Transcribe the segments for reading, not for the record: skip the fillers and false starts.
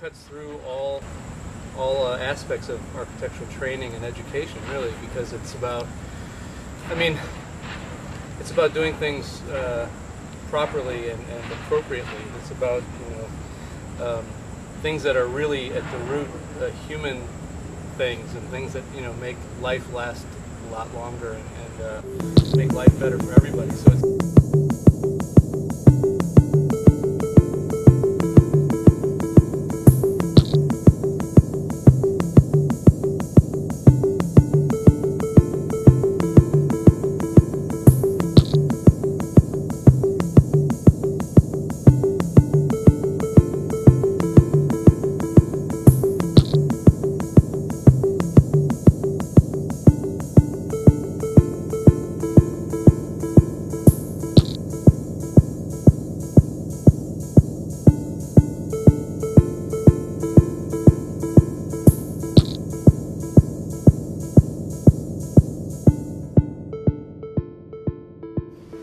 cuts through all aspects of architectural training and education, really, because it's about, it's about doing things properly and appropriately. It's about, things that are really at the root human things, and things that make life last a lot longer and make life better for everybody. So it's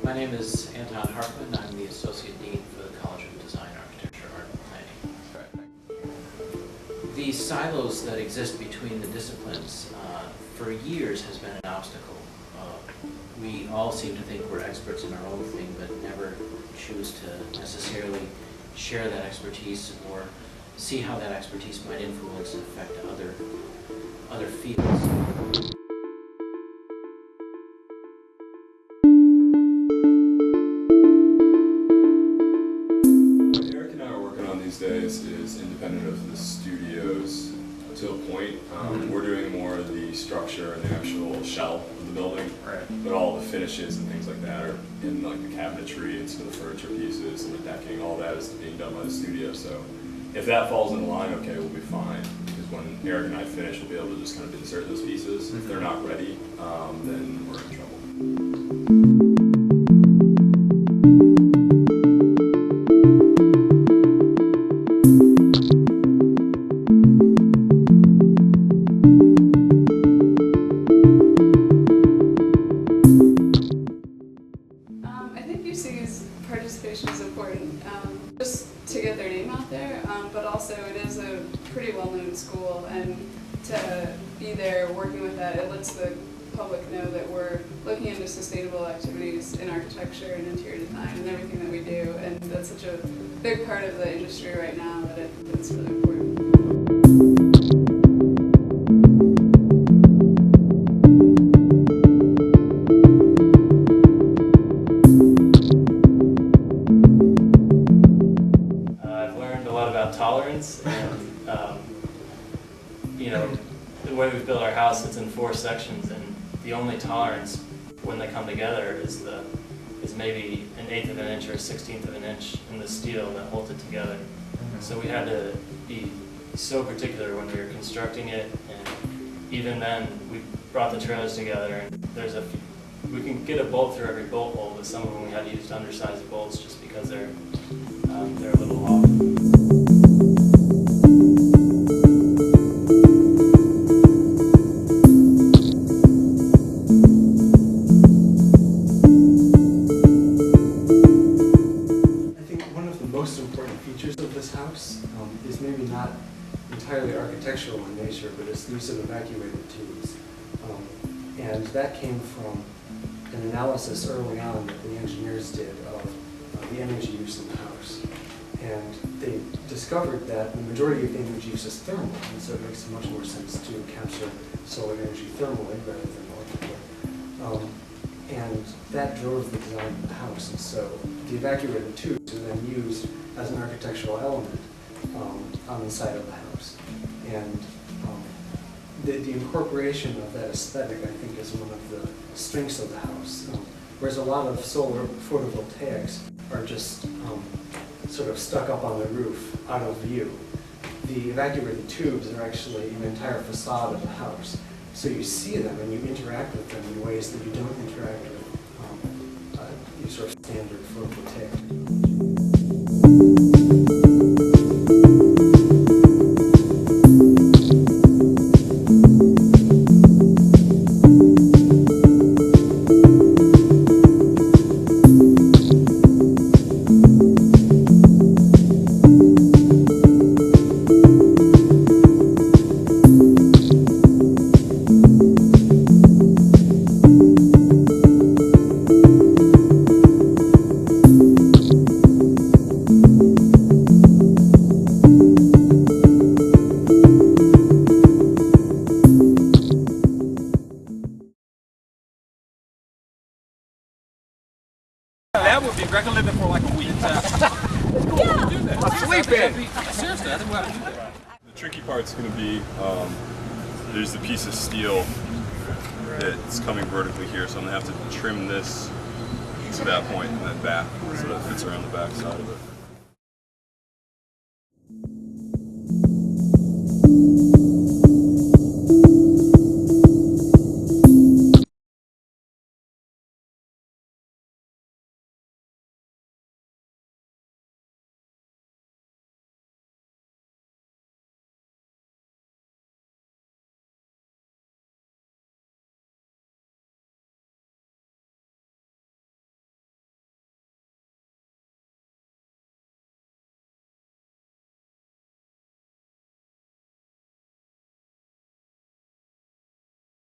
My name is Anton Hartman. I'm the Associate Dean for the College of Design, Architecture, Art, and Planning. The silos that exist between the disciplines for years has been an obstacle. We all seem to think we're experts in our own thing, but never choose to necessarily share that expertise or see how that expertise might influence and affect other fields. These days is independent of the studios to a point. We're doing more of the structure and the actual shell of the building, right. But all the finishes and things like that are in like the cabinetry and some of the furniture pieces and the decking. All that is being done by the studio. So if that falls in line, okay, we'll be fine. Because when Eric and I finish, we'll be able to just kind of insert those pieces. If they're not ready, then we're in trouble. Participation is important, just to get their name out there, but also it is a pretty well-known school, and to be there working with that, it lets the public know that we're looking into sustainable activities in architecture and interior design and everything that we do, and that's such a big part of the industry right now that I think it's really important. Tolerance, and the way we've built our house, it's in 4 sections, and the only tolerance when they come together is maybe an 1/8 of an inch or a 1/16 of an inch in the steel that holds it together. So we had to be so particular when we were constructing it, and even then we brought the trailers together, and we can get a bolt through every bolt hole, but some of them we had to use undersized bolts just because they're a little off. Most important features of this house is maybe not entirely architectural in nature, but its use of evacuated tubes. And that came from an analysis early on that the engineers did of the energy use in the house. And they discovered that the majority of the energy use is thermal, and so it makes much more sense to capture solar energy thermally rather than electrically. And that drove the design of the house. And so the evacuated tubes are then used as an architectural element on the side of the house. And the incorporation of that aesthetic, I think, is one of the strengths of the house. Whereas a lot of solar photovoltaics are just sort of stuck up on the roof, out of view. The evacuated tubes are actually an entire facade of the house. So you see them and you interact with them in ways that you don't interact with your sort of standard photovoltaic technology. sleeping. Seriously, I think we'll have to do that. The tricky part's going to be there's the piece of steel that's coming vertically here, so I'm going to have to trim this to that point and then back so that it fits around the back side of it.